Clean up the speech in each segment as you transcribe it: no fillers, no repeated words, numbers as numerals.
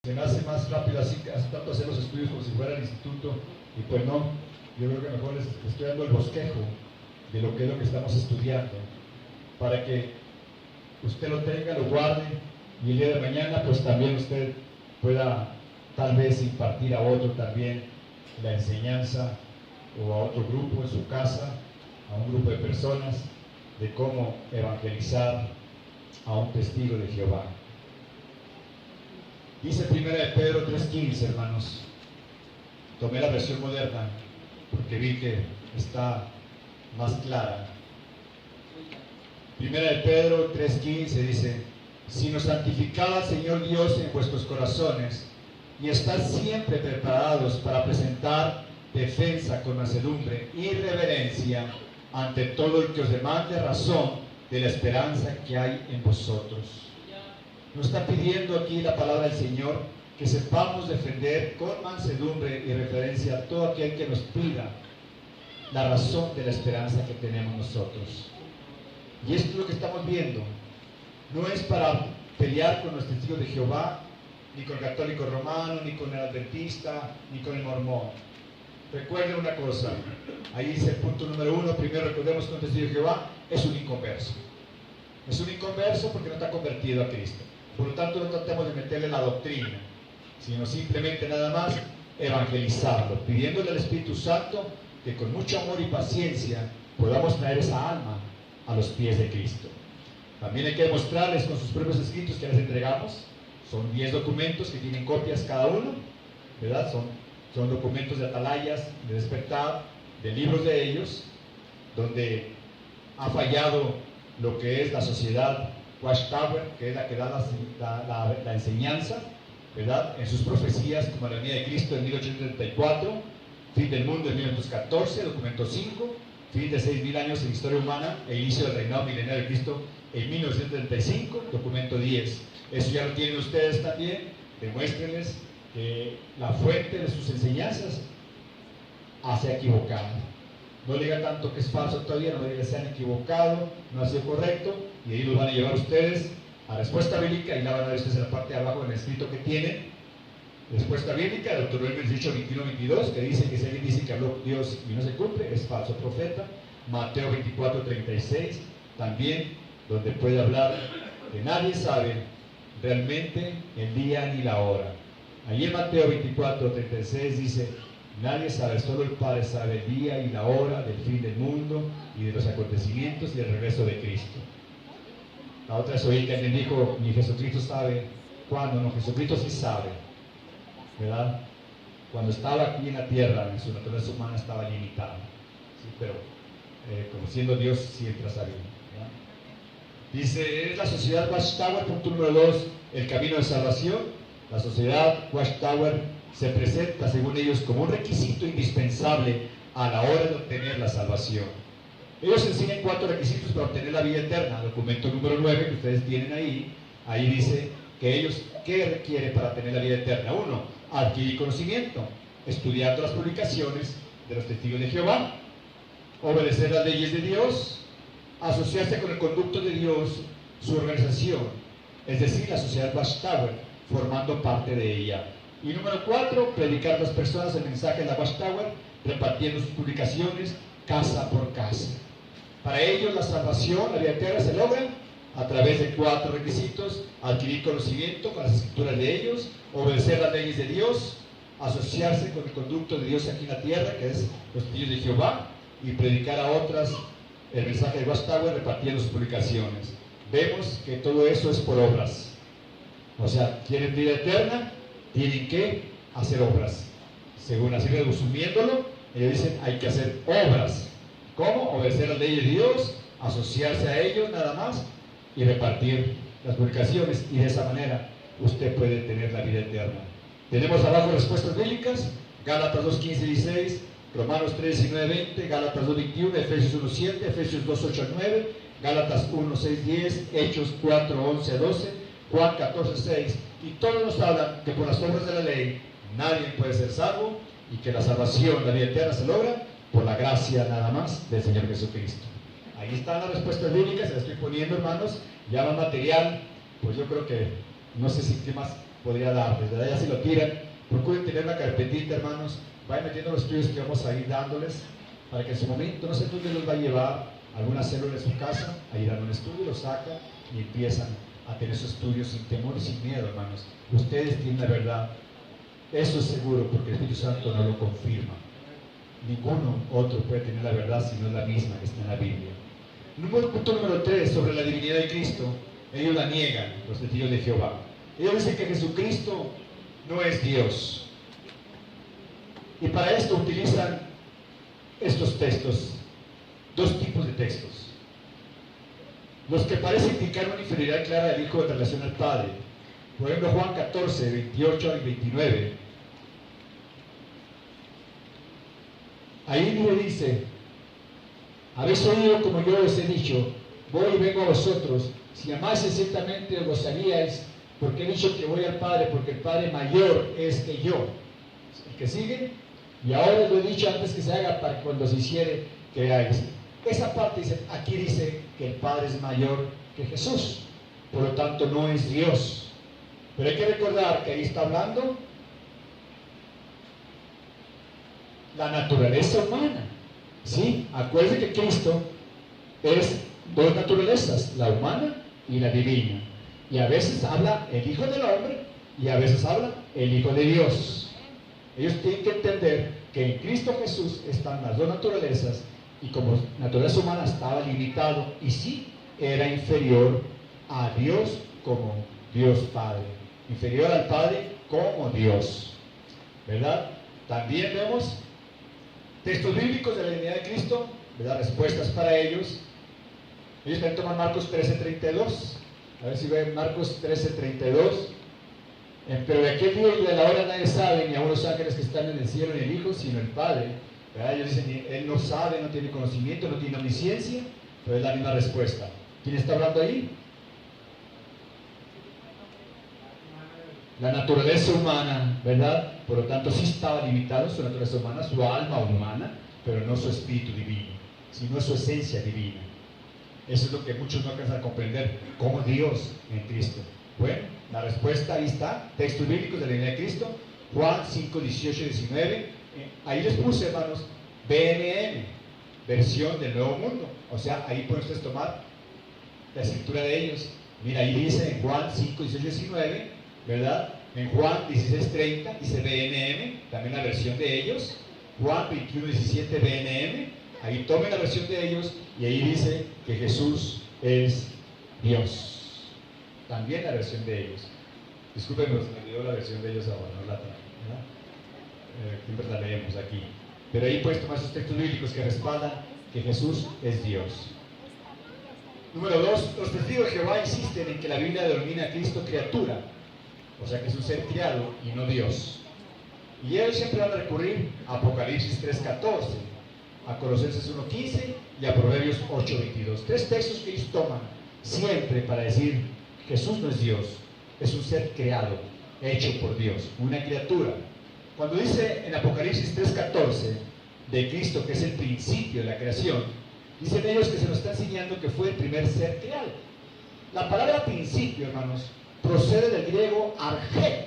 Se me hace más rápido así, hace tanto hacer los estudios como si fuera el instituto, y pues no, yo creo que mejor les estoy dando el bosquejo de lo que es lo que estamos estudiando, para que usted lo tenga, lo guarde, y el día de mañana pues también usted pueda tal vez impartir a otro también la enseñanza, o a otro grupo en su casa, a un grupo de personas, de cómo evangelizar a un testigo de Jehová. Dice 1 de Pedro 3:15, hermanos. Tomé la versión moderna porque vi que está más clara. 1 de Pedro 3:15 dice: sino santificad al Señor Dios en vuestros corazones y estad siempre preparados para presentar defensa con mansedumbre y reverencia ante todo el que os demande razón de la esperanza que hay en vosotros. Nos está pidiendo aquí la palabra del Señor que sepamos defender con mansedumbre y referencia a todo aquel que nos pida la razón de la esperanza que tenemos nosotros. Y esto es lo que estamos viendo. No es para pelear con los testigos de Jehová, ni con el católico romano, ni con el adventista, ni con el mormón. Recuerden una cosa, ahí dice el punto número 1, primero recordemos que un testigo de Jehová es un inconverso. Es un inconverso porque no está convertido a Cristo. Por lo tanto, no tratemos de meterle la doctrina, sino simplemente nada más evangelizarlo, pidiéndole al Espíritu Santo que con mucho amor y paciencia podamos traer esa alma a los pies de Cristo. También hay que demostrarles con sus propios escritos que les entregamos. Son 10 documentos que tienen copias cada uno, ¿verdad? Son documentos de atalayas, de despertar, de libros de ellos, donde ha fallado lo que es la sociedad Watchtower, que es la que da la enseñanza, ¿verdad? En sus profecías, como la venida de Cristo en 1834, fin del mundo en 1914, documento 5, fin de 6.000 años en historia humana e inicio del reinado milenario de Cristo en 1935, documento 10. Eso ya lo tienen ustedes también. Demuéstrenles que la fuente de sus enseñanzas se ha equivocado. No le diga tanto que es falso todavía, no le diga que se han equivocado, no ha sido correcto, y ahí los van a llevar ustedes a respuesta bíblica, y la van a ver ustedes en la parte de abajo en el escrito que tienen. Respuesta bíblica de Deuteronomio 18, 21, 22, que dice que si alguien dice que habló Dios y no se cumple, es falso profeta. Mateo 24, 36, también, donde puede hablar que nadie sabe realmente el día ni la hora. Allí en Mateo 24, 36 dice: nadie sabe, solo el Padre sabe el día y la hora del fin del mundo y de los acontecimientos y del regreso de Cristo. La otra es oír que alguien dijo: ni Jesucristo sabe cuándo. No, Jesucristo sí sabe, ¿verdad? Cuando estaba aquí en la tierra, en su naturaleza humana estaba limitada, ¿sí? Pero como siendo Dios siempre ha sabido, ¿verdad? Dice, es la sociedad Watchtower, punto número 2, el camino de salvación. La sociedad Watchtower se presenta, según ellos, como un requisito indispensable a la hora de obtener la salvación. Ellos enseñan 4 requisitos para obtener la vida eterna. Documento número 9 que ustedes tienen ahí dice que ellos, ¿qué requiere para tener la vida eterna? 1, adquirir conocimiento, estudiando las publicaciones de los testigos de Jehová, obedecer las leyes de Dios, asociarse con el conducto de Dios, su organización, es decir, la sociedad Watchtower, formando parte de ella. Y número 4, predicar a las personas el mensaje de la Watchtower, repartiendo sus publicaciones casa por casa. Para ellos la salvación, la vida eterna, se logra a través de 4 requisitos: adquirir conocimiento con las escrituras de ellos, obedecer las leyes de Dios, asociarse con el conducto de Dios aquí en la tierra, que es los testigos de Jehová, y predicar a otras el mensaje de Watchtower repartiendo sus publicaciones. Vemos que todo eso es por obras. O sea, quieren vida eterna, tienen que hacer obras. Según así resumiéndolo, ellos dicen hay que hacer obras. ¿Cómo? Obedecer las leyes de Dios, asociarse a ellos nada más y repartir las publicaciones, y de esa manera usted puede tener la vida eterna. Tenemos abajo respuestas bíblicas: Gálatas 2, 15, 16, Romanos 3, 19, 20, Gálatas 2, 21, Efesios 1, 7, Efesios 2, 8 al 9, Gálatas 1, 6, 10, Hechos 4, 11 a 12, Juan 14, 6, y todos nos hablan que por las obras de la ley nadie puede ser salvo, y que la salvación, la vida eterna, se logra por la gracia nada más del Señor Jesucristo. Ahí están las respuestas bíblicas, se las estoy poniendo, hermanos. Ya más material, pues yo creo que, no sé si qué más podría darles, ¿verdad? Ya si lo tiran, procuren tener una carpetita, hermanos, vayan metiendo los estudios que vamos a ir dándoles, para que en su momento, no sé dónde los va a llevar, alguna célula de su casa, ahí dan un estudio, lo sacan y empiezan a tener sus estudios sin temor y sin miedo, hermanos. Ustedes tienen la verdad, eso es seguro, porque el Espíritu Santo no lo confirma. Ninguno otro puede tener la verdad si no es la misma que está en la Biblia. Punto número 3, sobre la divinidad de Cristo. Ellos la niegan, los testigos de Jehová. Ellos dicen que Jesucristo no es Dios. Y para esto utilizan estos textos, dos tipos de textos. Los que parecen indicar una inferioridad clara del Hijo en relación al Padre. Por ejemplo, Juan 14, 28 y 29. Ahí le dice: habéis oído como yo os he dicho, voy y vengo a vosotros. Si amáis ciertamente os gozaríais, porque he dicho que voy al Padre, porque el Padre mayor es que yo. El que sigue: y ahora os lo he dicho antes que se haga, para que cuando se hiciere, creáis. Esa parte dice, aquí dice que el Padre es mayor que Jesús, por lo tanto no es Dios. Pero hay que recordar que ahí está hablando la naturaleza humana. ¿Sí? Acuérdense que Cristo es dos naturalezas, la humana y la divina. Y a veces habla el Hijo del Hombre y a veces habla el Hijo de Dios. Ellos tienen que entender que en Cristo Jesús están las dos naturalezas, y como naturaleza humana estaba limitado y sí era inferior a Dios como Dios Padre, inferior al Padre como Dios, ¿verdad? También vemos textos bíblicos de la divinidad de Cristo, ¿verdad? Respuestas para ellos. Ellos también toman Marcos 13:32. A ver si ven Marcos 13:32. Pero de aquel día y de la hora nadie sabe, ni aun los ángeles que están en el cielo, ni el Hijo, sino el Padre. ¿Verdad? Ellos dicen, él no sabe, no tiene conocimiento, no tiene omnisciencia, pero es la misma respuesta. ¿Quién está hablando ahí? La naturaleza humana, ¿verdad? Por lo tanto, sí estaba limitado su naturaleza humana, su alma humana, pero no su espíritu divino, sino su esencia divina. Eso es lo que muchos no alcanzan a comprender, como Dios en Cristo. Bueno, la respuesta ahí está, textos bíblicos de la divinidad de Cristo, Juan 5, 18 y 19. Ahí les puse, hermanos, BNM, versión del Nuevo Mundo. O sea, ahí pueden ustedes tomar la escritura de ellos. Mira, ahí dice en Juan 5, 18 y 19, ¿verdad? En Juan 16, 30 dice BNM, también la versión de ellos. Juan 21, 17, BNM. Ahí tomen la versión de ellos y ahí dice que Jesús es Dios. También la versión de ellos. Discúlpenme, me dio la versión de ellos ahora, no la traje, ¿verdad? Siempre la leemos aquí. Pero ahí puedes tomar esos textos bíblicos que respaldan que Jesús es Dios. Número 2, los testigos de Jehová insisten en que la Biblia denomina a Cristo criatura, o sea que es un ser creado y no Dios. Y ellos siempre van a recurrir a Apocalipsis 3:14, a Colosenses 1:15 y a Proverbios 8:22. Tres textos que ellos toman siempre para decir Jesús no es Dios, es un ser creado, hecho por Dios, una criatura. Cuando dice en Apocalipsis 3:14 de Cristo que es el principio de la creación, dicen ellos que se nos está enseñando que fue el primer ser creado. La palabra principio, hermanos, procede del griego arge,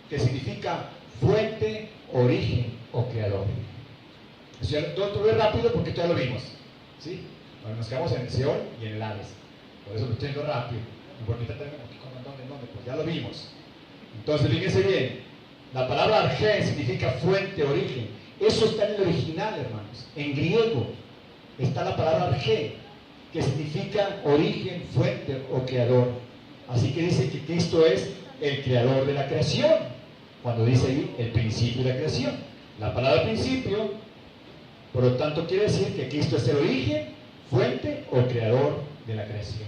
que significa fuente, origen o creador. O sea, todo es rápido porque ya lo vimos, ¿sí? Bueno, nos quedamos en el Seol y en el Hades, por eso lo estoy yendo rápido. Porque ¿dónde? Pues ya lo vimos. Entonces, fíjense bien, la palabra arge significa fuente, origen. Eso está en el original, hermanos. En griego está la palabra arge, que significa origen, fuente o creador. Así que dice que Cristo es el creador de la creación, cuando dice ahí el principio de la creación. La palabra principio, por lo tanto, quiere decir que Cristo es el origen, fuente o creador de la creación.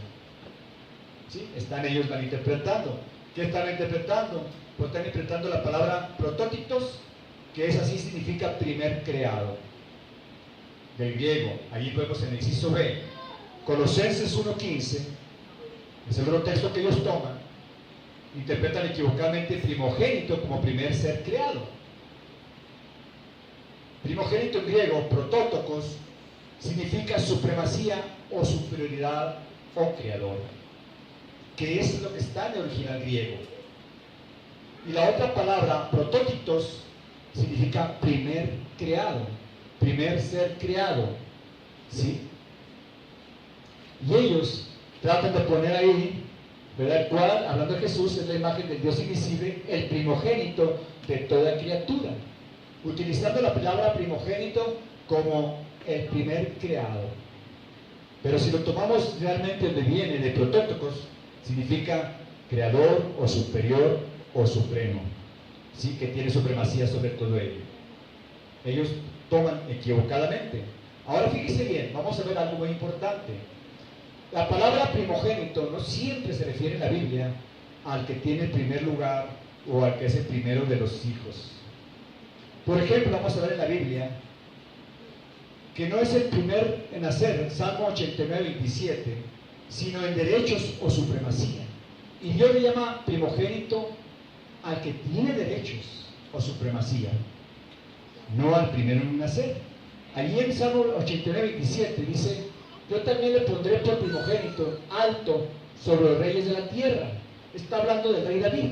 ¿Sí? Están ellos malinterpretando. ¿Qué están interpretando? Pues están interpretando la palabra prototitos, que es así, significa primer creado, del griego. Allí vemos en el inciso B. Colosenses 1:15 es el otro texto que ellos toman. Interpretan equivocadamente primogénito como primer ser creado. Primogénito en griego, prototokos, significa supremacía o superioridad o creador, que es lo que está en el original griego. Y la otra palabra, prototitos, significa primer creado, primer ser creado, ¿sí? Y ellos tratan de poner ahí, ¿verdad? El cual, hablando de Jesús, es la imagen del Dios invisible, el primogénito de toda criatura, utilizando la palabra primogénito como el primer creado. Pero si lo tomamos realmente donde viene, de protótocos, significa creador o superior o supremo, ¿sí? Que tiene supremacía sobre todo ello. Ellos toman equivocadamente. Ahora fíjense bien, vamos a ver algo muy importante. La palabra primogénito no siempre se refiere en la Biblia al que tiene el primer lugar o al que es el primero de los hijos. Por ejemplo, vamos a ver en la Biblia que no es el primer en nacer, Salmo 89, 27, sino en derechos o supremacía. Y Dios le llama primogénito al que tiene derechos o supremacía, no al primero en nacer. Allí en Salmo 89, 27 dice: yo también le pondré por primogénito alto sobre los reyes de la tierra. Está hablando del rey David.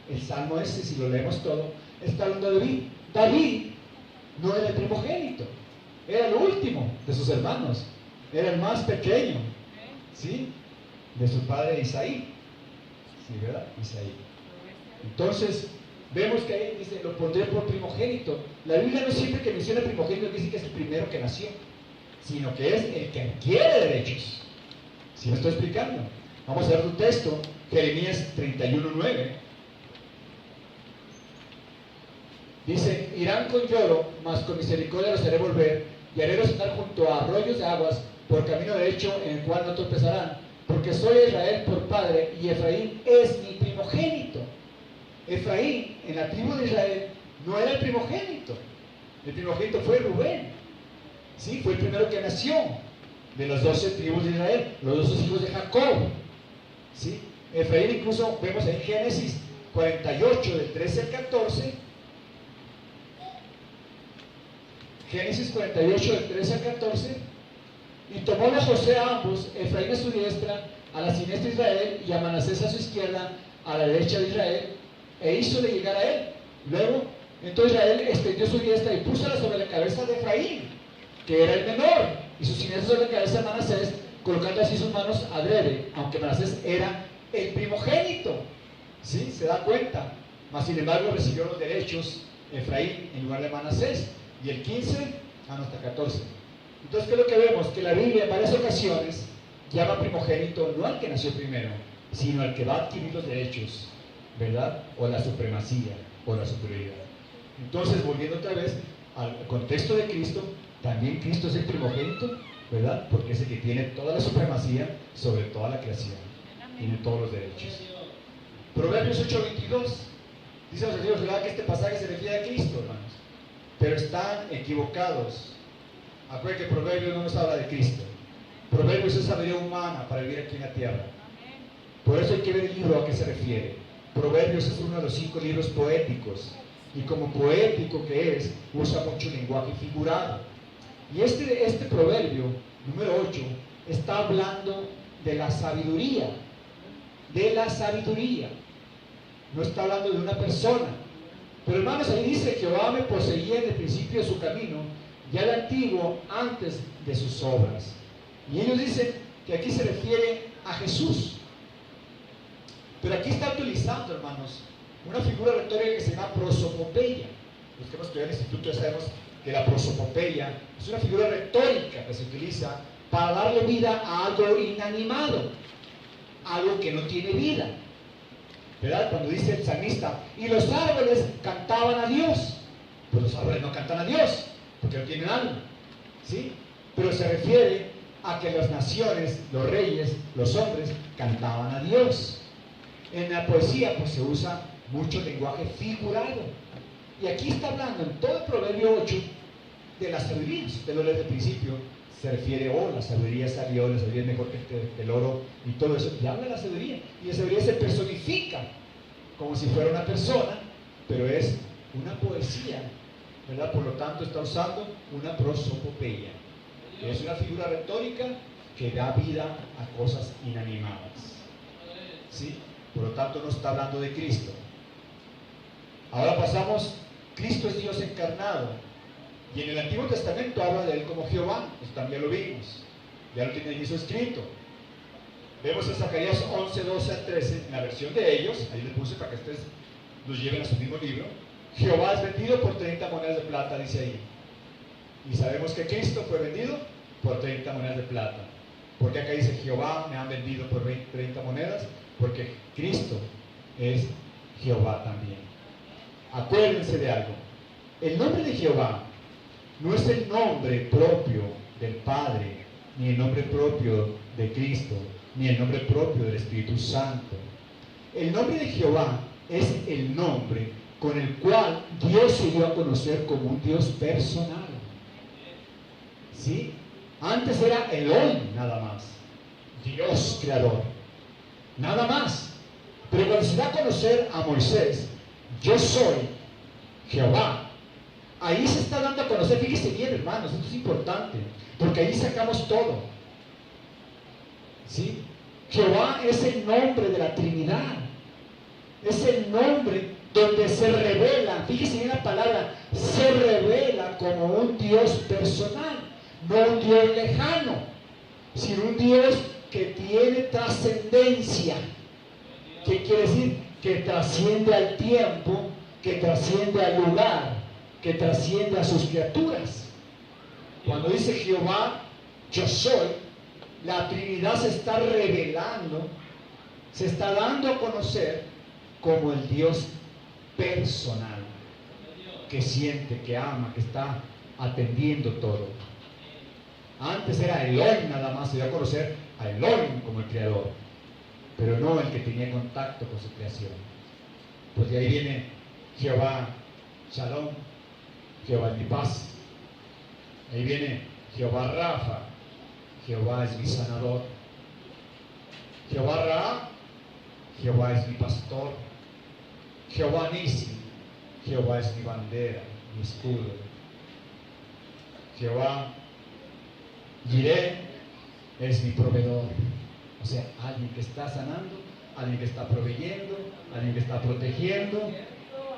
El salmo ese, si lo leemos todo, está hablando de David. David no era el primogénito, era el último de sus hermanos, era el más pequeño, ¿sí? De su padre Isaí, ¿sí, verdad? Isaí. Entonces, vemos que ahí dice: lo pondré por primogénito. La Biblia no siempre que menciona primogénito dice que es el primero que nació, sino que es el que adquiere derechos. ¿Sí me estoy explicando? Vamos a ver un texto, Jeremías 31:9. Dice: irán con lloro, mas con misericordia los haré volver, y haré andar junto a arroyos de aguas, por camino derecho en el cual no tropezarán, porque soy Israel por padre, y Efraín es mi primogénito. Efraín, en la tribu de Israel, no era el primogénito. El primogénito fue Rubén. Sí, fue el primero que nació de las 12 tribus de Israel, los 12 hijos de Jacob. ¿Sí? Efraín, incluso vemos en Génesis 48, del 13 al 14. Génesis 48, del 13 al 14. Y tomóle José a ambos, Efraín a su diestra, a la siniestra de Israel, y a Manasés a su izquierda, a la derecha de Israel, e hízole llegar a él. Luego, entonces Israel extendió su diestra y púsola sobre la cabeza de Efraín, que era el menor, y su siniestra sobre la cabeza de Manasés, colocando así sus manos adrede, aunque Manasés era el primogénito. ¿Sí? ¿Se da cuenta? Mas sin embargo recibió los derechos Efraín en lugar de Manasés. Y el 15 hasta 14. Entonces, ¿qué es lo que vemos? Que la Biblia en varias ocasiones llama primogénito no al que nació primero, sino al que va a adquirir los derechos, ¿verdad? O la supremacía, o la superioridad. Entonces, volviendo otra vez al contexto de Cristo, también Cristo es el primogénito, ¿verdad? Porque es el que tiene toda la supremacía sobre toda la creación, tiene todos los derechos. Proverbios 8:22 dice los Dios, ¿verdad? Que este pasaje se refiere a Cristo, hermanos, pero están equivocados. Acuérdense que Proverbios no nos habla de Cristo. Proverbios es sabiduría humana para vivir aquí en la tierra. Por eso hay que ver el libro a qué se refiere. Proverbios es uno de los 5 libros poéticos, y como poético que es, usa mucho lenguaje figurado. Y este proverbio, número 8, está hablando de la sabiduría. De la sabiduría. No está hablando de una persona. Pero hermanos, ahí dice: Jehová me poseía en el principio de su camino, ya el antiguo antes de sus obras. Y ellos dicen que aquí se refiere a Jesús. Pero aquí está utilizando, hermanos, una figura retórica que se llama prosopopeya. Los que hemos estudiado en el instituto ya sabemos que la prosopopeya es una figura retórica que se utiliza para darle vida a algo inanimado, algo que no tiene vida. ¿Verdad? Cuando dice el salmista: y los árboles cantaban a Dios. Pues los árboles no cantan a Dios, porque no tienen alma, ¿sí? Pero se refiere a que las naciones, los reyes, los hombres cantaban a Dios. En la poesía pues se usa mucho lenguaje figurado. Y aquí está hablando en todo el Proverbio 8 de la sabiduría. Si usted lo lee desde el principio, se refiere: oh, la sabiduría salió, la sabiduría es mejor que el oro, y todo eso. Y habla de la sabiduría. Y la sabiduría se personifica como si fuera una persona, pero es una poesía, ¿verdad? Por lo tanto está usando una prosopopeya. Es una figura retórica que da vida a cosas inanimadas, ¿sí? Por lo tanto no está hablando de Cristo. Ahora pasamos, Cristo es Dios encarnado. Y en el Antiguo Testamento habla de Él como Jehová, pues también lo vimos. Ya lo tiene Jesús escrito. Vemos en Zacarías 11, 12 al 13, en la versión de ellos, ahí les puse para que ustedes los lleven a su mismo libro. Jehová es vendido por 30 monedas de plata, dice ahí. Y sabemos que Cristo fue vendido por 30 monedas de plata. ¿Por qué acá dice Jehová me han vendido por 30 monedas? Porque Cristo es Jehová también. Acuérdense de algo. El nombre de Jehová no es el nombre propio del Padre, ni el nombre propio de Cristo, ni el nombre propio del Espíritu Santo. El nombre de Jehová es el nombre con el cual Dios se dio a conocer como un Dios personal. ¿Sí? Antes era Elohim nada más, Dios creador, nada más. Pero cuando se da a conocer a Moisés, yo soy Jehová, ahí se está dando a conocer. Fíjense bien, hermanos, esto es importante, porque ahí sacamos todo. ¿Sí? Jehová es el nombre de la Trinidad, es el nombre donde se revela, fíjense bien la palabra, se revela como un Dios personal, no un Dios lejano, sino un Dios que tiene trascendencia. ¿Qué quiere decir? Que trasciende al tiempo, que trasciende al lugar, que trasciende a sus criaturas. Cuando dice Jehová, yo soy, la Trinidad se está revelando, se está dando a conocer como el Dios personal, que siente, que ama, que está atendiendo todo. Antes era Elohim nada más, se dio a conocer a Elohim como el creador, pero no el que tenía contacto con su creación. Pues de ahí viene Jehová Shalom, Jehová es mi paz. Ahí viene Jehová Rafa, Jehová es mi sanador. Jehová Ra, Jehová es mi pastor. Jehová Nisi, Jehová es mi bandera, mi escudo. Jehová Jireh es mi proveedor. O sea, alguien que está sanando, alguien que está proveyendo, alguien que está protegiendo.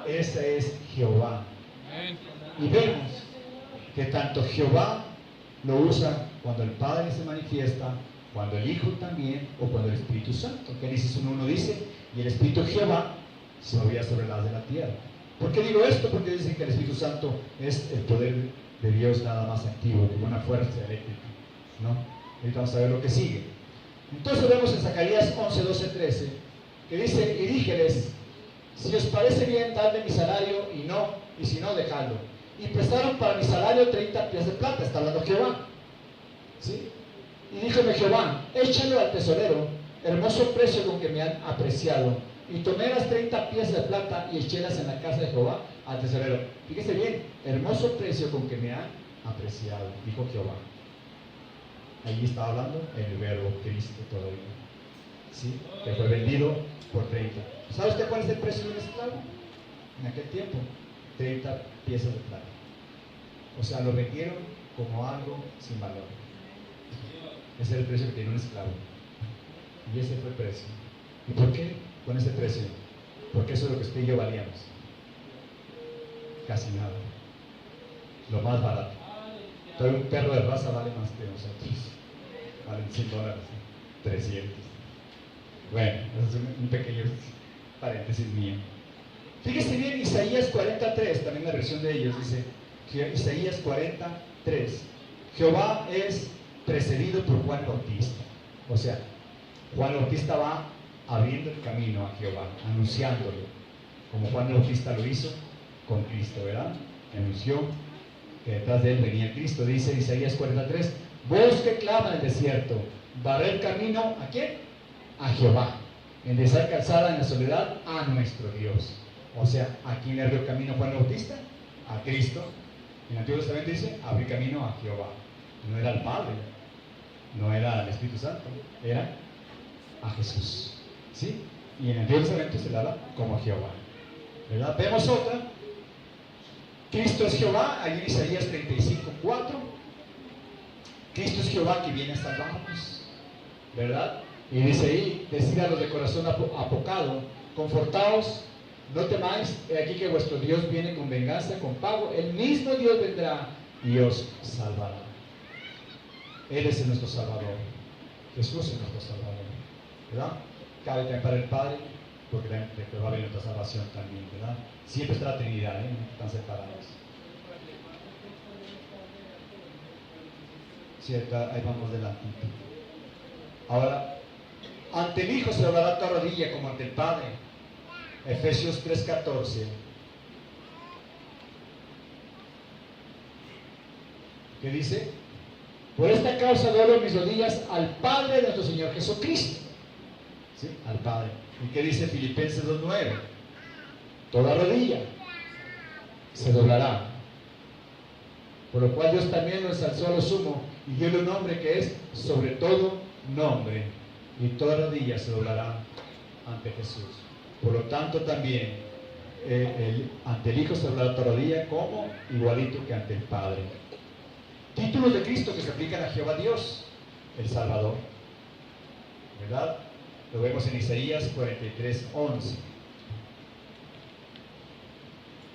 Ese es Jehová. Y vemos que tanto Jehová lo usa cuando el Padre se manifiesta, cuando el Hijo también, o cuando el Espíritu Santo. Génesis 1:1 dice, y el Espíritu Jehová se movía sobre las de la tierra. ¿Por qué digo esto? Porque dicen que el Espíritu Santo es el poder de Dios nada más activo, como una fuerza eléctrica, ¿no? Ahorita vamos a ver lo que sigue. Entonces vemos en Zacarías 11, 12, 13, que dice, y díjeles, si os parece bien, dadle mi salario, y si no, dejadlo. Y prestaron para mi salario 30 piezas de plata, está hablando Jehová. ¿Sí? Y díjome Jehová, échalo al tesorero, hermoso precio con que me han apreciado. Y tomé las 30 piezas de plata y echélas en la casa de Jehová al tesorero. Fíjese bien, hermoso precio con que me han apreciado, dijo Jehová. Allí estaba hablando el verbo Cristo todavía. ¿Sí? Que fue vendido por 30. ¿Sabe usted cuál es el precio de un esclavo? En aquel tiempo, 30 piezas de plata. O sea, lo vendieron como algo sin valor. Ese es el precio que tiene un esclavo. Y ese fue el precio. ¿Y por qué con ese precio? Porque eso es lo que usted y yo valíamos. Casi nada. Lo más barato. Todo un perro de raza vale más que nosotros. Valen $100, 300. Bueno, eso es un pequeño paréntesis mío. Fíjese bien, Isaías 43, también la versión de ellos dice, Isaías 43, Jehová es precedido por Juan Bautista. O sea, Juan Bautista va abriendo el camino a Jehová, anunciándolo, como Juan Bautista lo hizo con Cristo, ¿verdad? Anunció que detrás de él venía Cristo. Dice Isaías 43, voz que clama en el desierto, barrer el camino, ¿a quién? A Jehová. Enderezar calzada en la soledad, a nuestro Dios. O sea, ¿a quién le abrió camino Juan Bautista? A Cristo. En el Antiguo Testamento dice, abrir camino a Jehová. No era al Padre, no era al Espíritu Santo, era a Jesús. ¿Sí? Y en el Antiguo Testamento se le habla como a Jehová, ¿verdad? Vemos otra. Cristo es Jehová, allí en Isaías 35:4. Cristo es Jehová que viene a salvarnos, ¿verdad? Y dice ahí, decid a los de corazón apocado, confortaos no temáis, he aquí que vuestro Dios viene con venganza, con pago, el mismo Dios vendrá y os salvará. Él es nuestro Salvador, Jesús es nuestro Salvador, ¿verdad? Cabe también para el Padre, porque también va a haber nuestra salvación también, ¿verdad? Siempre está la Trinidad, ¿eh? No están separados. Cierto, ahí vamos delante. Ahora, ante el Hijo se doblará toda rodilla como ante el Padre. Efesios 3:14. ¿Qué dice? Por esta causa doblo mis rodillas al Padre de nuestro Señor Jesucristo. ¿Sí? Al Padre. ¿Y qué dice Filipenses 2:9? Toda rodilla se doblará. Por lo cual Dios también lo ensalzó a lo sumo y dio un nombre que es sobre todo nombre. Y toda rodilla se doblará ante Jesús. Por lo tanto también ante el Hijo se doblará toda rodilla como igualito que ante el Padre. Títulos de Cristo que se aplican a Jehová Dios, el Salvador, ¿verdad? Lo vemos en Isaías 43:11.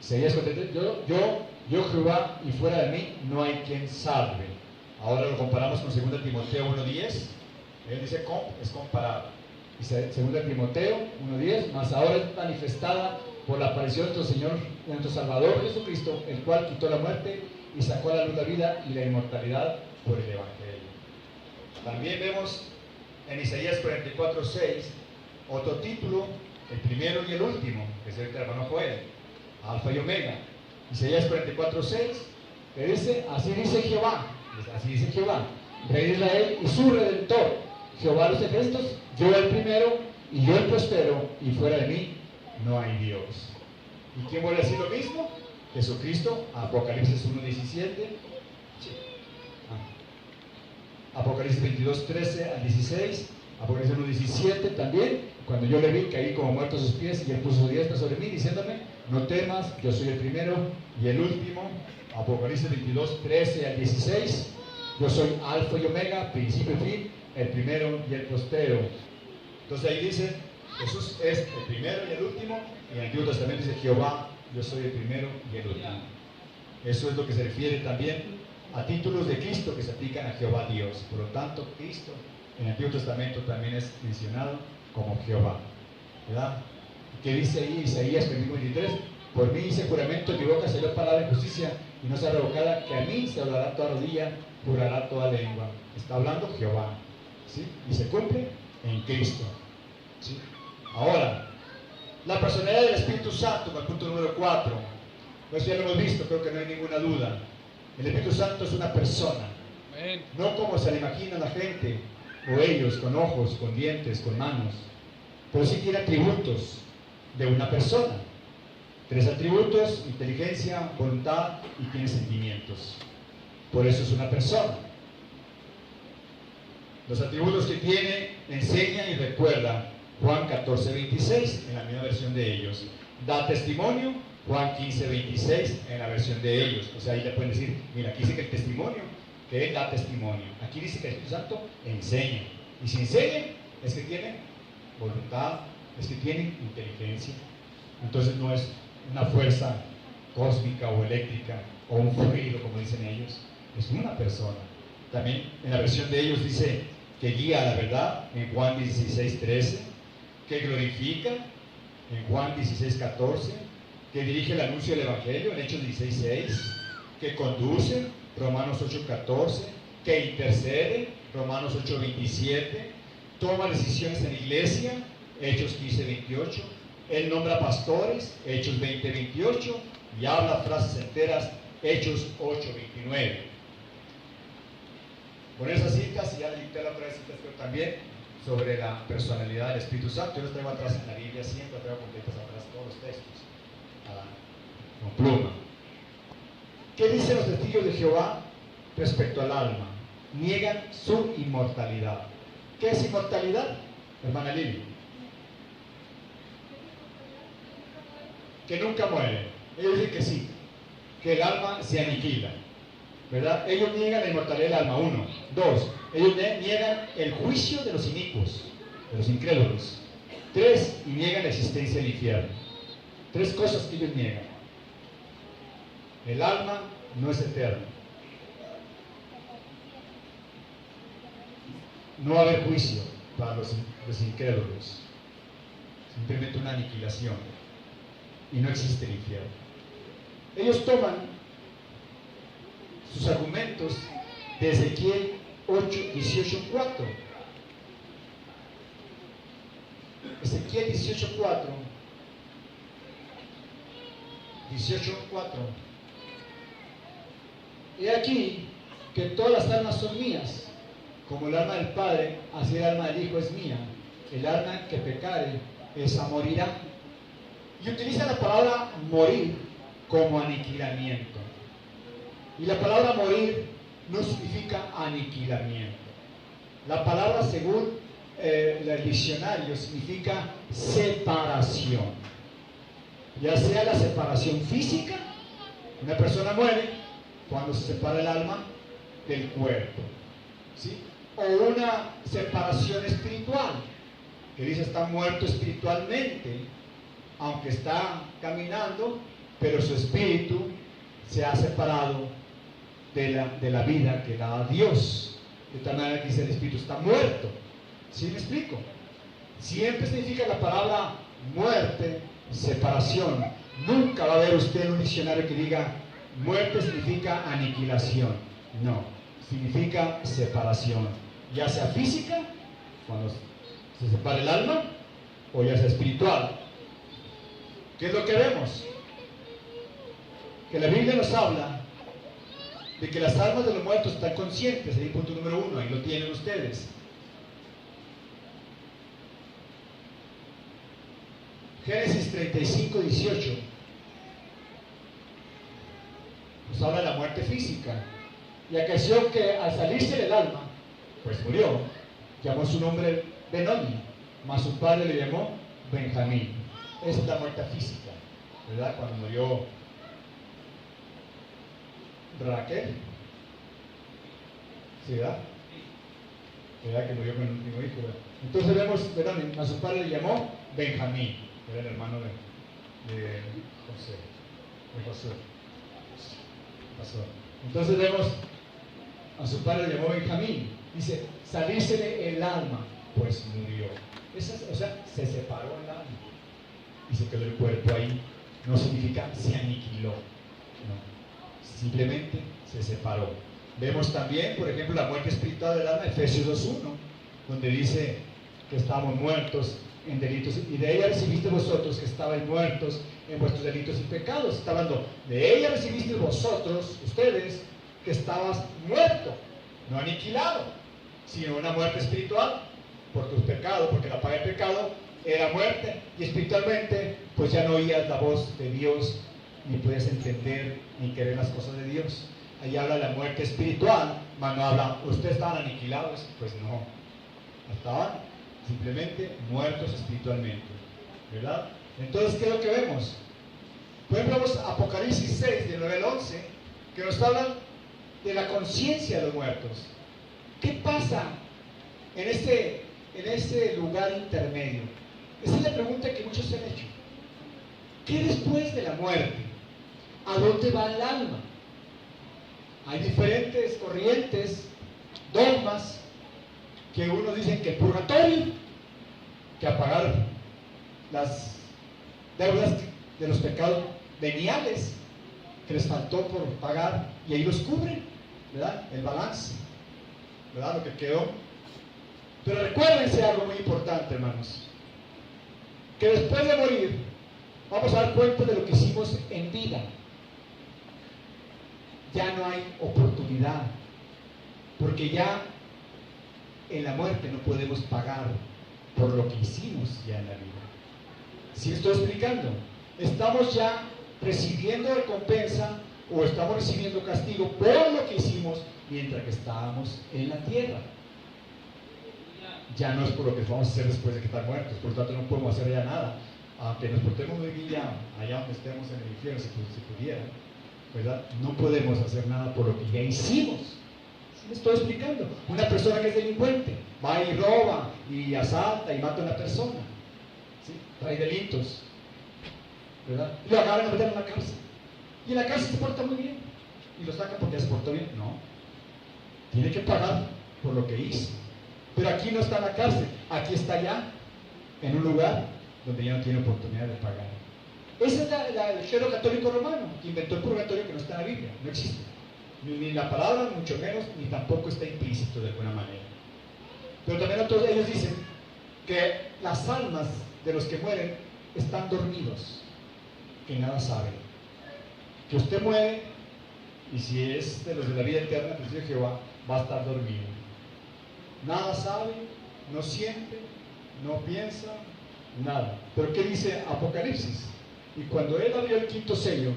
Isaías 43, yo Jehová, y fuera de mí no hay quien salve. Ahora lo comparamos con 2 Timoteo 1:10. Él dice es comparado. Y 2 Timoteo 1:10, mas ahora es manifestada por la aparición de nuestro Señor, de nuestro Salvador Jesucristo, el cual quitó la muerte y sacó a la luz la vida y la inmortalidad por el Evangelio. También vemos en Isaías 44:6 otro título, el primero y el último, que es el hermano Joel, Alfa y Omega. Isaías 44:6, que dice, así dice Jehová, Rey de Israel y su Redentor, Jehová de los ejércitos, yo el primero y yo el postero, y fuera de mí no hay Dios. ¿Y quién vuelve a decir lo mismo? Jesucristo, Apocalipsis 1:17, Apocalipsis 22:13 al 16, Apocalipsis 1:17 también, cuando yo le vi, caí como muerto a sus pies y él puso su diestra sobre mí, diciéndome, no temas, yo soy el primero y el último. Apocalipsis 22:13 al 16, yo soy Alfa y Omega, principio y fin, el primero y el postero. Entonces ahí dice, Jesús es el primero y el último, y en el Antiguo Testamento dice, Jehová, yo soy el primero y el último. Eso es lo que se refiere también a títulos de Cristo que se aplican a Jehová Dios. Por lo tanto, Cristo en el Antiguo Testamento también es mencionado como Jehová, ¿verdad? ¿Qué dice ahí Isaías 23? Por mí hice juramento, en mi boca salió palabra de justicia y no será revocada, que a mí se hablará toda rodilla, jurará toda lengua. Está hablando Jehová, ¿sí? Y se cumple en Cristo, ¿sí? Ahora, la personalidad del Espíritu Santo, el punto número 4. Pues ya lo hemos visto, creo que no hay ninguna duda. El Espíritu Santo es una persona. Amén. No como se le imagina la gente, o ellos, con ojos, con dientes, con manos. Pero sí tiene atributos de una persona. 3 atributos: inteligencia, voluntad y tiene sentimientos. Por eso es una persona. Los atributos que tiene enseñan y recuerdan. Juan 14:26 en la misma versión de ellos. Da testimonio, Juan 15:26 en la versión de ellos. O sea, ahí le pueden decir, mira, aquí dice que el testimonio, que él da testimonio. Aquí dice que el Espíritu Santo enseña. Y si enseña, es que tiene voluntad, es que tiene inteligencia. Entonces no es una fuerza cósmica o eléctrica o un fluido, como dicen ellos. Es una persona. También en la versión de ellos dice que guía a la verdad en Juan 16:13. Que glorifica en Juan 16:14, que dirige el anuncio del Evangelio en Hechos 16:6, que conduce, Romanos 8:14, que intercede, Romanos 8:27, toma decisiones en la iglesia, Hechos 15:28, él nombra pastores, Hechos 20:28, y habla frases enteras, Hechos 8:29. Con esas citas, y ya le dicté la otra vez citas, pero también sobre la personalidad del Espíritu Santo. Yo los traigo atrás en la Biblia, siempre traigo completos atrás todos los textos, con pluma. ¿Qué dicen los testigos de Jehová respecto al alma? Niegan su inmortalidad. ¿Qué es inmortalidad, hermana Lili? Que nunca muere. Ellos dicen que sí, que el alma se aniquila, ¿verdad? Ellos niegan la inmortalidad del alma, 1. 2, ellos niegan el juicio de los inicuos, de los incrédulos. 3, y niegan la existencia del infierno. Tres cosas que ellos niegan. El alma no es eterna. No va a haber juicio para los incrédulos. Simplemente una aniquilación. Y no existe el infierno. Ellos toman sus argumentos de Ezequiel 18:4. Ezequiel 18:4. 18:4. He aquí que todas las almas son mías, como el alma del Padre, así el alma del Hijo es mía. El alma que pecare, esa morirá. Y utiliza la palabra morir como aniquilamiento. Y la palabra morir no significa aniquilamiento. La palabra, según el diccionario, significa separación. Ya sea la separación física, una persona muere cuando se separa el alma del cuerpo, ¿sí? O una separación espiritual, que dice está muerto espiritualmente, aunque está caminando, pero su espíritu se ha separado de la vida que da Dios. De tal manera que dice el espíritu está muerto. ¿Sí me explico? Siempre significa la palabra muerte, separación. Nunca va a haber usted en un diccionario que diga muerte significa aniquilación. No, significa separación. Ya sea física, cuando se separa el alma, o ya sea espiritual. ¿Qué es lo que vemos? Que la Biblia nos habla de que las almas de los muertos están conscientes. Ahí punto número 1, ahí lo tienen ustedes. Génesis 35:18 nos habla de la muerte física. Y acaeció que al salirse del alma, pues murió. Llamó su nombre Benoni, mas su padre le llamó Benjamín. Esa es la muerte física, ¿verdad? Cuando murió Raquel, ¿sí, verdad? ¿Verdad que murió con el último hijo? ¿Verdad? Entonces vemos, Benoni, a su padre le llamó Benjamín, era el hermano de José. Entonces vemos, a su padre le llamó Benjamín. Dice, salírsele el alma, pues murió. O sea, se separó el alma y se quedó el cuerpo ahí. No significa se aniquiló, no, simplemente se separó. Vemos también, por ejemplo, la muerte espiritual del alma, Efesios 2:1, donde dice que estábamos muertos en delitos, y de ella recibiste vosotros que estabais muertos en vuestros delitos y pecados. Está hablando, de ella recibiste vosotros, ustedes, que estabas muerto, no aniquilado, sino una muerte espiritual por tus pecados, porque la paga del pecado era muerte, y espiritualmente pues ya no oías la voz de Dios, ni podías entender ni querer las cosas de Dios. Ahí habla de la muerte espiritual, mas no habla, ustedes estaban aniquilados, pues no, estaban simplemente muertos espiritualmente, ¿verdad? Entonces, ¿qué es lo que vemos? Por ejemplo, vemos Apocalipsis 6, del 9 al 11, que nos hablan de la conciencia de los muertos. ¿Qué pasa en ese lugar intermedio? Esa es la pregunta que muchos se han hecho. ¿Qué después de la muerte? ¿A dónde va el alma? Hay diferentes corrientes, dogmas, que unos dicen que el purgatorio, que a pagar las deudas de los pecados veniales que les faltó por pagar, y ahí los cubren, ¿verdad? El balance, ¿verdad? Lo que quedó. Pero recuérdense algo muy importante, hermanos, que después de morir vamos a dar cuenta de lo que hicimos en vida. Ya no hay oportunidad, porque ya en la muerte no podemos pagar por lo que hicimos ya en la vida. ¿Sí estoy explicando? Estamos ya recibiendo recompensa o estamos recibiendo castigo por lo que hicimos mientras que estábamos en la tierra. Ya no es por lo que vamos a hacer después de que estar muertos, por lo tanto no podemos hacer ya nada, aunque nos portemos muy bien allá donde estemos en el infierno, si pudiera, ¿verdad? No podemos hacer nada por lo que ya hicimos. ¿Sí me estoy explicando? Una persona que es delincuente va y roba y asalta y mata a una persona, ¿sí? Trae delitos. ¿verdad? Y lo agarran y lo meten en la cárcel. Y en la cárcel se porta muy bien. Y lo sacan porque se portó bien. No. Tiene que pagar por lo que hizo. Pero aquí no está en la cárcel. Aquí está ya en un lugar donde ya no tiene oportunidad de pagar. Ese es el clero católico romano, que inventó el purgatorio, que no está en la Biblia. No existe. Ni la palabra, mucho menos, ni tampoco está implícito de alguna manera. Pero también ellos dicen que las almas de los que mueren están dormidos, que nada saben. Que usted muere, y si es de los de la vida eterna, pues dice Jehová, va a estar dormido. Nada sabe, no siente, no piensa, nada. Pero ¿qué dice Apocalipsis? Y cuando él abrió el quinto sello,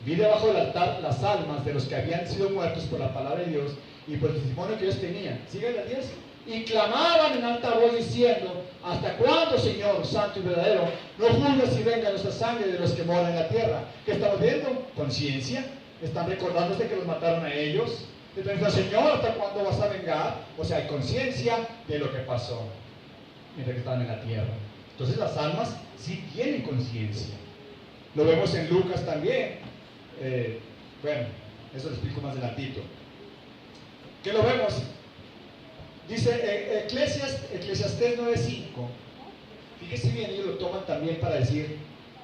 vi debajo del altar las almas de los que habían sido muertos por la palabra de Dios y por el testimonio que ellos tenían. ¿Sigue la 10? Y clamaban en alta voz diciendo: ¿hasta cuándo, Señor, santo y verdadero, no juzgas y venga nuestra sangre de los que moran en la tierra? ¿Qué estamos viendo? Conciencia. Están recordándose que los mataron a ellos. Entonces, Señor, ¿hasta cuándo vas a vengar? O sea, hay conciencia de lo que pasó mientras que estaban en la tierra. Entonces las almas sí tienen conciencia. Lo vemos en Lucas también. Bueno, eso lo explico más adelantito. ¿Qué lo vemos? Dice Eclesiastés 9:5. Fíjese bien, ellos lo toman también para decir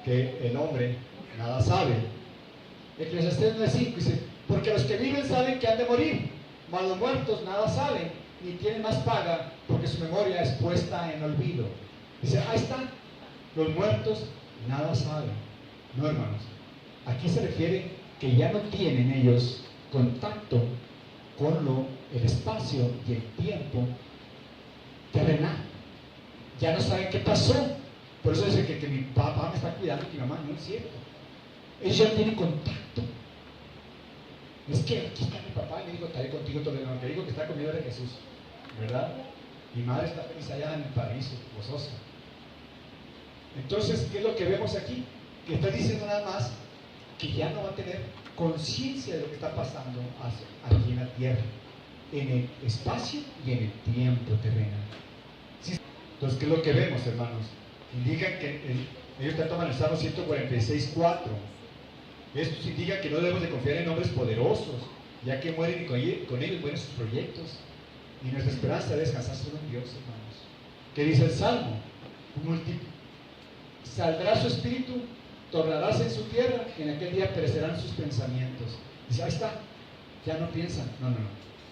que el hombre nada sabe. Eclesiastés 9:5 dice: porque los que viven saben que han de morir, mas los muertos nada saben, ni tienen más paga, porque su memoria es puesta en olvido. Dice, ahí está, los muertos nada saben. No, hermanos, aquí se refiere que ya no tienen ellos contacto con el espacio y el tiempo terrenal. Ya no saben qué pasó. Por eso dice que mi papá me está cuidando y mi mamá. No es cierto. Ellos ya no tienen contacto. Es que aquí está mi papá y le digo, estaré contigo todo el día. Que digo que está conmigo de Jesús, ¿verdad? Mi madre está feliz allá en el paraíso, gozosa. Entonces, ¿qué es lo que vemos aquí? Que está diciendo nada más que ya no va a tener conciencia de lo que está pasando aquí en la tierra, en el espacio y en el tiempo terrenal. ¿Sí? Entonces, ¿qué es lo que vemos, hermanos? Indican que ellos te toman el Salmo 146:4. Esto indica que no debemos de confiar en hombres poderosos, ya que mueren y con ellos mueren sus proyectos. Y nuestra esperanza debe descansar solo en Dios, hermanos. ¿Qué dice el Salmo? Saldrá su espíritu, tornarás en su tierra, y en aquel día perecerán sus pensamientos. Dice, ahí está, ya no piensan. No.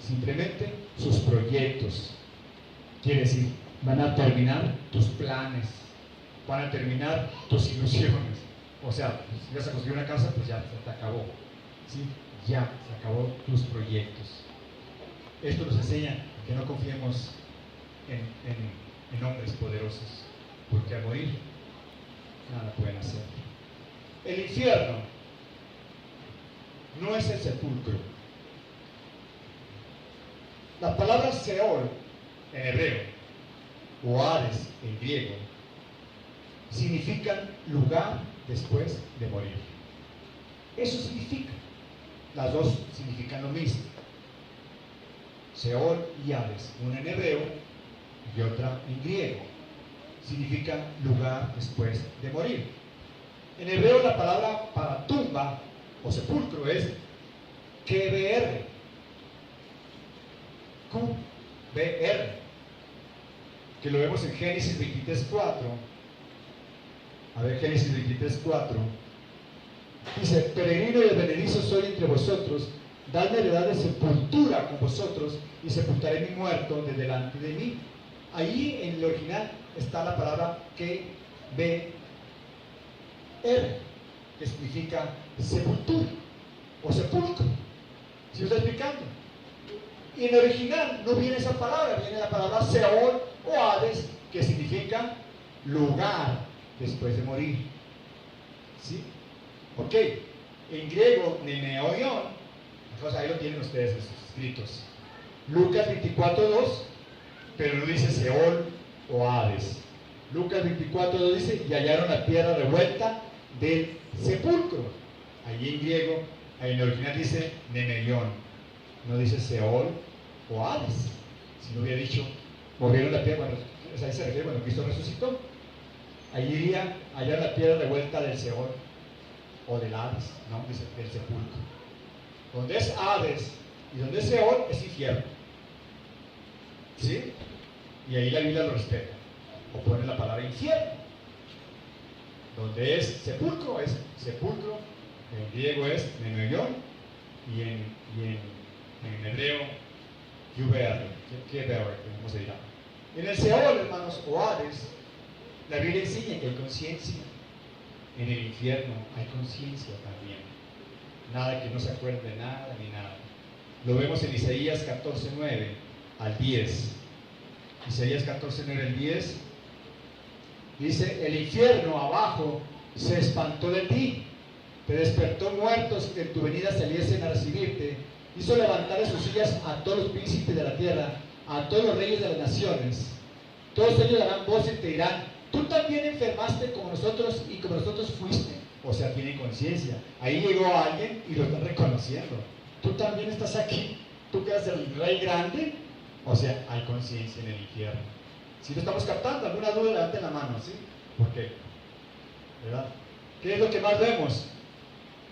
Simplemente sus proyectos. Quiere decir, van a terminar tus planes, van a terminar tus ilusiones. O sea, si vas a construir una casa, pues ya se te acabó. ¿Sí? Ya se acabó tus proyectos. Esto nos enseña que no confiemos en hombres poderosos, porque al morir nada pueden hacer. El infierno no es el sepulcro. Las palabras Seol en hebreo o Hades en griego significan lugar después de morir. Eso significa. Las dos significan lo mismo. Seol y Hades, una en hebreo y otra en griego. Significa lugar después de morir. En hebreo la palabra para tumba o sepulcro es KBR. QBR, que lo vemos en Génesis 23:4. A ver, Génesis 23:4 dice: peregrino y advenedizo soy entre vosotros, dadme heredad de sepultura con vosotros, y sepultaré mi muerto de delante de mí. Ahí en el original está la palabra KBR, que significa sepultura o sepulcro. ¿Sí os está explicando? Y en el original no viene esa palabra, viene la palabra Seol o Hades, que significa lugar después de morir. ¿Sí? Ok. En griego, neneoion, entonces ahí lo tienen ustedes en sus escritos. Lucas 24:2, pero no dice Seol o Hades. Lucas 24:2 dice: y hallaron la tierra revuelta del sepulcro. Allí en griego, ahí en el original dice neneoion, no dice Seol o Hades. Si no hubiera dicho movieron la tierra, bueno, ahí se refiere cuando Cristo resucitó. Allí iría allá la piedra revuelta del Seol, o del Hades, ¿no? Del sepulcro. Donde es Hades y donde es Seol es infierno. ¿Sí? Y ahí la Biblia lo respeta. O pone la palabra infierno. Donde es sepulcro, en griego es meneion, y en hebreo ¿cómo se dirá? En el Seol, hermanos, o Hades, la Biblia enseña que hay conciencia. En el infierno hay conciencia también. Nada que no se acuerde de nada ni nada. Lo vemos en Isaías 14:9 al 10. Isaías 14:9 al 10 dice: el infierno abajo se espantó de ti, te despertó muertos que en tu venida saliesen a recibirte, hizo levantar de sus sillas a todos los príncipes de la tierra, a todos los reyes de las naciones. Todos ellos darán voz y te dirán: tú también enfermaste como nosotros y como nosotros fuiste. O sea, tienen conciencia. Ahí llegó alguien y lo están reconociendo. Tú también estás aquí, tú que eres el rey grande. O sea, hay conciencia en el infierno. Si lo estamos captando, alguna duda, levanten la mano, ¿sí? ¿Por qué? ¿Verdad? ¿Qué es lo que más vemos?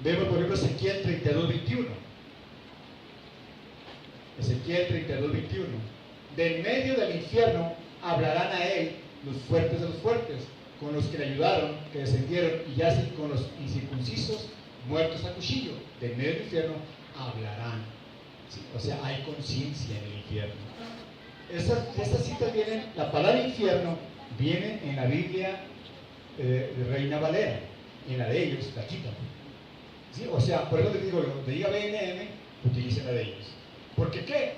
Vemos, por ejemplo, Ezequiel 32:21. Ezequiel 32:21. De en medio del infierno hablarán a él los fuertes de los fuertes, con los que le ayudaron, que descendieron, y yacen con los incircuncisos, muertos a cuchillo. De en medio del infierno hablarán. ¿Sí? O sea, hay conciencia en el infierno. Estas citas vienen, la palabra infierno viene en la Biblia de Reina Valera, en la de ellos la quitan. ¿Sí? O sea, por eso les digo, donde diga BNM, utilicen la de ellos. ¿Por qué qué?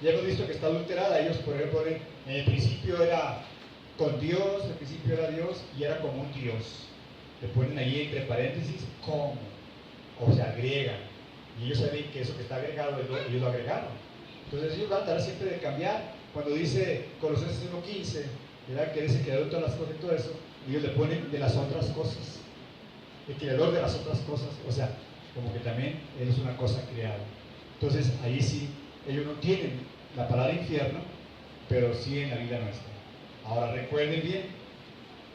Ya hemos visto que está adulterada. Ellos, por ejemplo, en el principio era con Dios, el principio era Dios y era como un Dios. Le ponen ahí entre paréntesis, como. O sea, agregan. Y ellos saben que eso que está agregado, ellos lo agregaron. Entonces ellos van a tratar siempre de cambiar. Cuando dice Colosenses 1:15, ¿verdad? Que dice creador de todas las cosas y todo eso, ellos le ponen de las otras cosas. El creador de las otras cosas. O sea, como que también él es una cosa creada. Entonces ahí sí, ellos no tienen la palabra infierno, pero sí en la Biblia nuestra. Ahora recuerden bien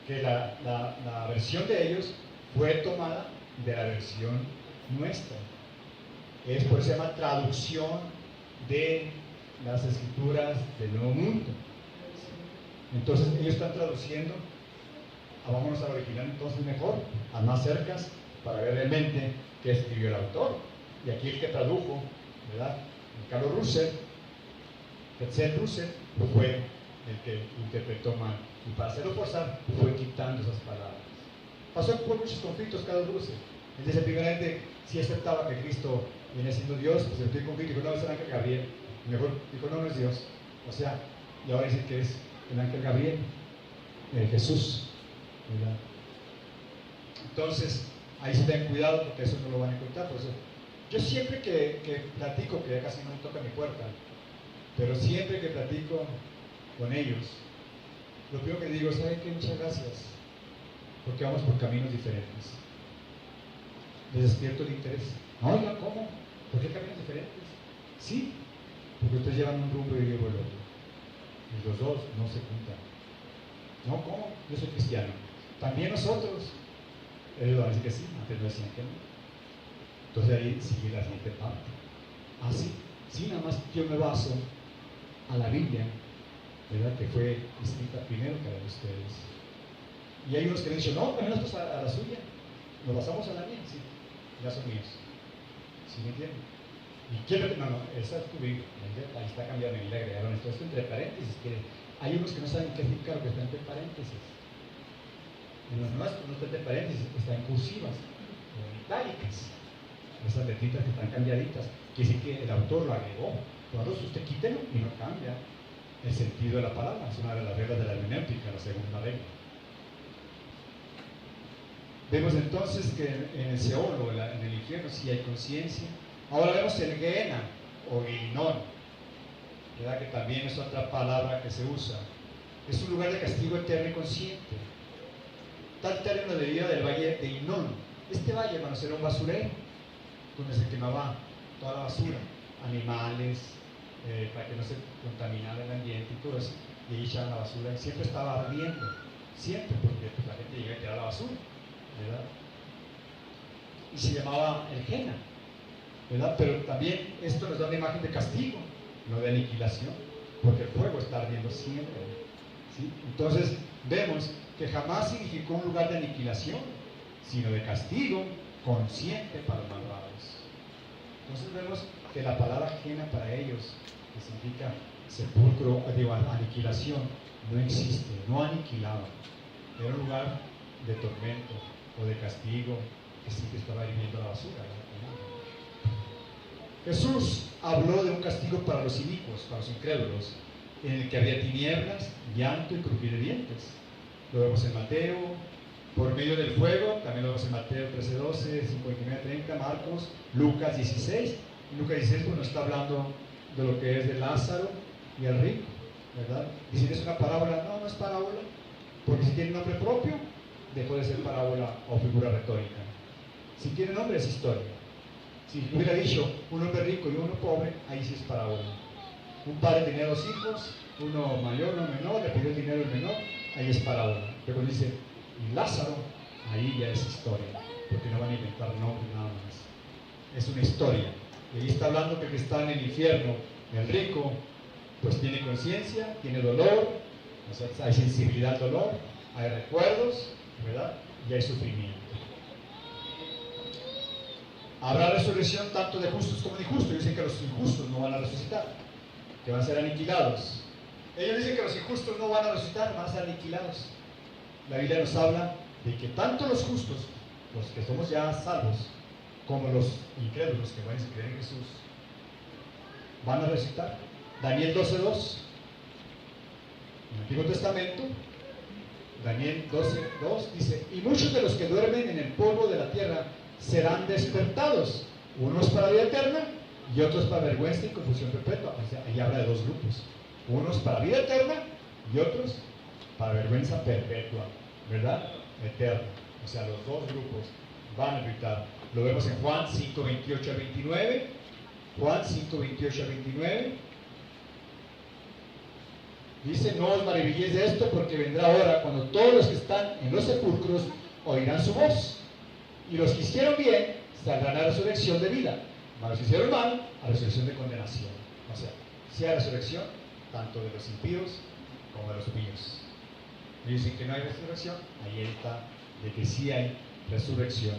que la versión de ellos fue tomada de la versión nuestra. Es por eso se llama traducción de las escrituras del Nuevo Mundo. Entonces ellos están traduciendo, vámonos al original entonces mejor, a más cercas, para ver realmente qué escribió el autor. Y aquí el que tradujo, ¿verdad? Carlos Russell, Tetzel Russell, fue el que interpretó mal. Y para hacerlo forzar, fue quitando esas palabras. Pasó por muchos conflictos Carlos Russell. Él dice, primeramente, si aceptaba que Cristo viene siendo Dios, pues el primer conflicto dijo, no, es el ángel Gabriel. Y mejor dijo, no, no es Dios. O sea, y ahora dice que es el ángel Gabriel, Jesús, ¿verdad? Entonces, ahí sí ten cuidado porque eso no lo van a encontrar. Por eso, yo siempre que platico, que ya casi no me toca mi puerta, pero siempre que platico con ellos, lo primero que digo, ¿saben qué? Muchas gracias, porque vamos por caminos diferentes. Les despierto el interés. No, oigan, ¿cómo? ¿Por qué caminos diferentes? Sí, porque ustedes llevan un rumbo y yo llevo el otro. Y los dos no se juntan. No, ¿cómo? Yo soy cristiano. También nosotros. Ellos van a decir que sí, antes no decían que no. Entonces ahí sigue la siguiente parte. Ah, sí, sí, nada más yo me baso a la Biblia, ¿verdad? Que fue escrita primero que la de ustedes. Y hay unos que me dicen, no, pero nosotros a la suya. Nos basamos a la mía, sí, ya son míos. ¿Sí me entienden? ¿Y quién no? No, esa es tu Biblia. Ahí está cambiando y le agregaron esto entre paréntesis. Que hay unos que no saben qué significa lo que está entre paréntesis. En los nuestros no está entre paréntesis, está en cursivas, o en itálicas. Esas letritas que están cambiaditas. Quiere decir que el autor lo agregó. Cuando usted quítelo y no cambia el sentido de la palabra. Es una de las reglas de la hermenéutica, la segunda regla. Vemos entonces que en el Seol o en el infierno sí hay conciencia. Ahora vemos el Gehenna o Guinón, ¿verdad? Que también es otra palabra que se usa. Es un lugar de castigo eterno y consciente. Tal término de vida del valle de Hinón. Este valle, hermanos, era un basurero donde se quemaba toda la basura, animales, para que no se contaminara el ambiente y todo eso. Y ahí echaban la basura y siempre estaba ardiendo. siempre, porque pues, la gente llega a tirar la basura, ¿verdad? Y se llamaba el Jena, ¿verdad? Pero también esto nos da una imagen de castigo, no de aniquilación, porque el fuego está ardiendo siempre, ¿sí? Entonces vemos que jamás significó un lugar de aniquilación, sino de castigo consciente para los malvados. Entonces vemos que la palabra Jena para ellos, que significa sepulcro, digo, aniquilación, no existe, no aniquilaban. Era un lugar de tormento o de castigo que sí que estaba hirviendo la basura, ¿verdad? Jesús habló de un castigo para los inicuos, para los incrédulos, en el que había tinieblas, llanto y crujir de dientes. Lo vemos en Mateo, por medio del fuego, también lo vemos en Mateo 13:12, 5:29-30, Marcos, Lucas 16. En Lucas 16 pues nos está hablando de lo que es de Lázaro y el rico, ¿verdad? Y si es una parábola, no, no es parábola, porque si tiene nombre propio, dejó de ser parábola o figura retórica. Si tiene nombre, es historia. Si hubiera dicho un hombre rico y uno pobre, ahí sí es parábola. Un padre tenía 2 hijos, uno mayor, uno menor, le pidió el dinero al menor, ahí es parábola. Pero dice, y Lázaro, ahí ya es historia, porque no van a inventar nombres nada más. Es una historia. Y ahí está hablando que el que está en el infierno, el rico, pues tiene conciencia, tiene dolor, o sea, hay sensibilidad al dolor, hay recuerdos, ¿verdad? Y hay sufrimiento. Habrá resurrección tanto de justos como de injustos. Dicen que los injustos no van a resucitar, que van a ser aniquilados. Ellos dicen que los injustos no van a resucitar, van a ser aniquilados. La Biblia nos habla de que tanto los justos, los que somos ya salvos, como los incrédulos que van a creer en Jesús, van a resucitar. Daniel 12:2, en el Antiguo Testamento, Daniel 12:2 dice, y muchos de los que duermen en el polvo de la tierra serán despertados, unos para vida eterna y otros para vergüenza y confusión perpetua. O sea, ahí habla de 2 grupos, unos para vida eterna y otros para vergüenza perpetua, ¿verdad? Eterna. O sea, los 2 grupos van a evitar. Lo vemos en Juan 5:28-29. Juan 5:28-29. Dice, no os maravilléis de esto, porque vendrá hora cuando todos los que están en los sepulcros oirán su voz. Y los que hicieron bien saldrán a resurrección de vida, mas los que hicieron mal a resurrección de condenación. O sea, si hay resurrección, tanto de los impíos como de los píos. Y dicen que no hay resurrección, ahí está, de que sí hay resurrección,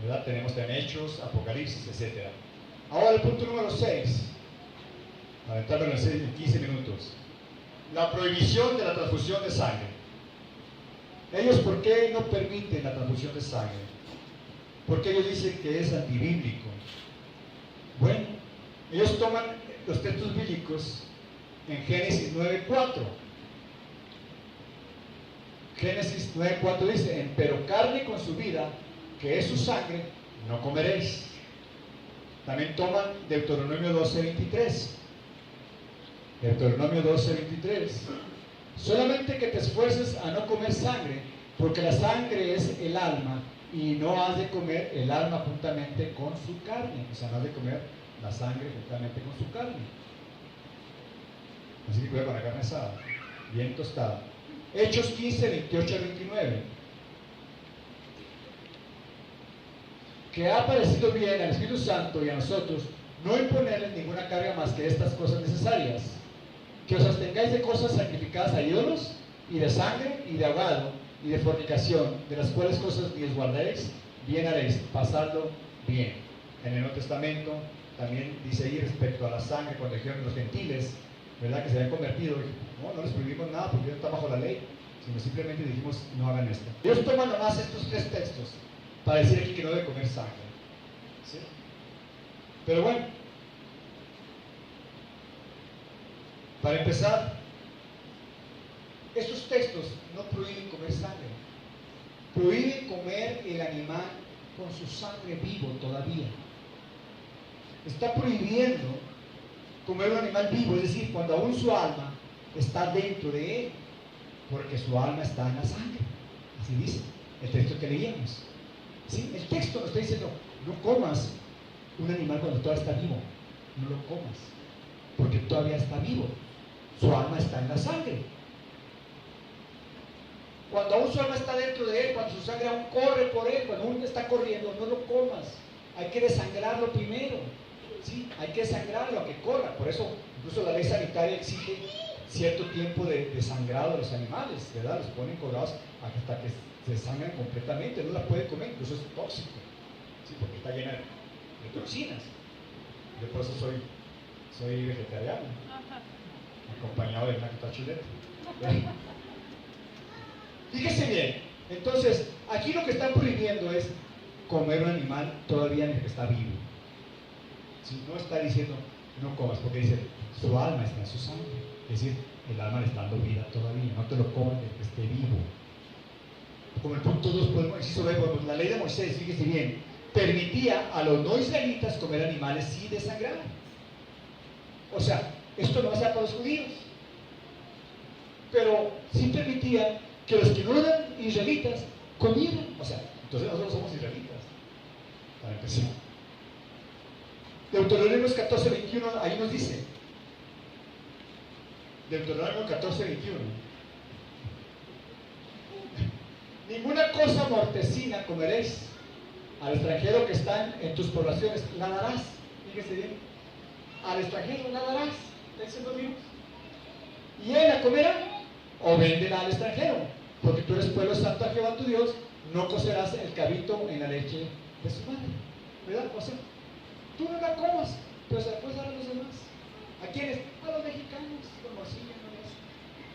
¿verdad? Tenemos también Hechos, Apocalipsis, etc. Ahora el punto número 6, aventármelo en 15 minutos. La prohibición de la transfusión de sangre. Ellos, ¿por qué no permiten la transfusión de sangre? Porque ellos dicen que es antibíblico. Bueno, ellos toman los textos bíblicos en Génesis 9:4. Génesis 9:4 dice, pero carne con su vida, que es su sangre, no comeréis. También toman Deuteronomio 12:23. Deuteronomio 12:23. Solamente que te esfuerces a no comer sangre, porque la sangre es el alma, y no has de comer el alma juntamente con su carne. O sea, no has de comer la sangre juntamente con su carne. Así que cuidado con la carne asada, bien tostada. Hechos 15:28-29. Que ha parecido bien al Espíritu Santo y a nosotros no imponerles ninguna carga más que estas cosas necesarias, que os abstengáis de cosas sacrificadas a ídolos, y de sangre, y de ahogado, y de fornicación, de las cuales cosas ni os guardaréis, bien haréis, pasadlo bien. En el Nuevo Testamento también dice ahí respecto a la sangre, cuando dijeron los gentiles, ¿verdad?, que se habían convertido, no les prohibimos nada porque no está bajo la ley, sino simplemente dijimos no hagan esto. Ellos toman nomás estos 3 textos para decir aquí que no debe comer sangre, ¿sí? Pero bueno, para empezar, estos textos no prohíben comer sangre, prohíben comer el animal con su sangre vivo todavía. Está prohibiendo comer un animal vivo, es decir, cuando aún su alma está dentro de él, porque su alma está en la sangre. Así dice el texto que leíamos. ¿Sí? El texto nos está diciendo, no comas un animal cuando todavía está vivo, no lo comas, porque todavía está vivo, su alma está en la sangre. Cuando aún su alma está dentro de él, cuando su sangre aún corre por él, cuando aún está corriendo, no lo comas. Hay que desangrarlo primero. ¿Sí? Hay que desangrarlo a que corra. Por eso, incluso la ley sanitaria exige cierto tiempo de sangrado de los animales, ¿verdad? Los ponen colgados hasta que se desangran completamente. No la puede comer, incluso es tóxico. ¿Sí? Porque está llena de toxinas. Yo por eso soy vegetariano, acompañado de una chuleta. Fíjese bien, entonces, aquí lo que están prohibiendo es comer un animal todavía en el que está vivo. Si no está diciendo, no comas, porque dice, su alma está en su sangre. Es decir, el alma le está dando vida todavía, no te lo comas el que esté vivo. Como el punto 2 podemos decir sobre la ley de Moisés, fíjese bien, permitía a los no israelitas comer animales sin desangrar. O sea, esto no hacía para los judíos, pero sí permitía que los que no eran israelitas comieran. O sea, entonces nosotros somos israelitas, para empezar. Deuteronomio 14, 21, ahí nos dice, Deuteronomio 14, 21, ninguna cosa mortecina comeréis, al extranjero que está en tus poblaciones la darás. Fíjese bien, al extranjero la darás, dicen los libros, y él la comerá o véndela al extranjero, porque tú eres pueblo santo a Jehová tu Dios, no cocerás el cabrito en la leche de su madre, ¿verdad? O sea, tú no la comas, pero se la puedes dar a los demás. ¿A quiénes? A los mexicanos, como así, no es.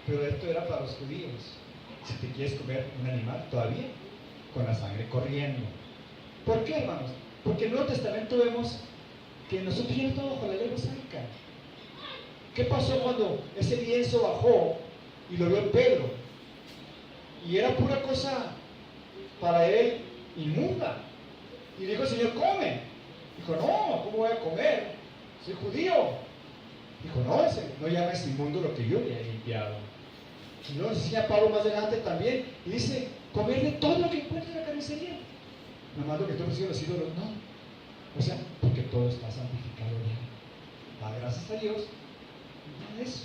Pero esto era para los judíos. Si te quieres comer un animal, todavía con la sangre corriendo. ¿Por qué, hermanos? Porque en el Nuevo Testamento vemos que nosotros ya estamos bajo la ley mosaica. ¿Qué pasó cuando ese lienzo bajó y lo vio Pedro? Y era pura cosa para él inmunda. Y dijo, Señor, come. Dijo, no, ¿cómo voy a comer? Soy judío. Dijo, no llames inmundo lo que yo le he limpiado. Y luego enseña Pablo más adelante también, y dice, comer de todo lo que encuentre en la carnicería. Nomás lo que estoy ofreciendo los ídolos, no. O sea, porque todo está santificado ya. Da gracias a Dios, y nada de eso.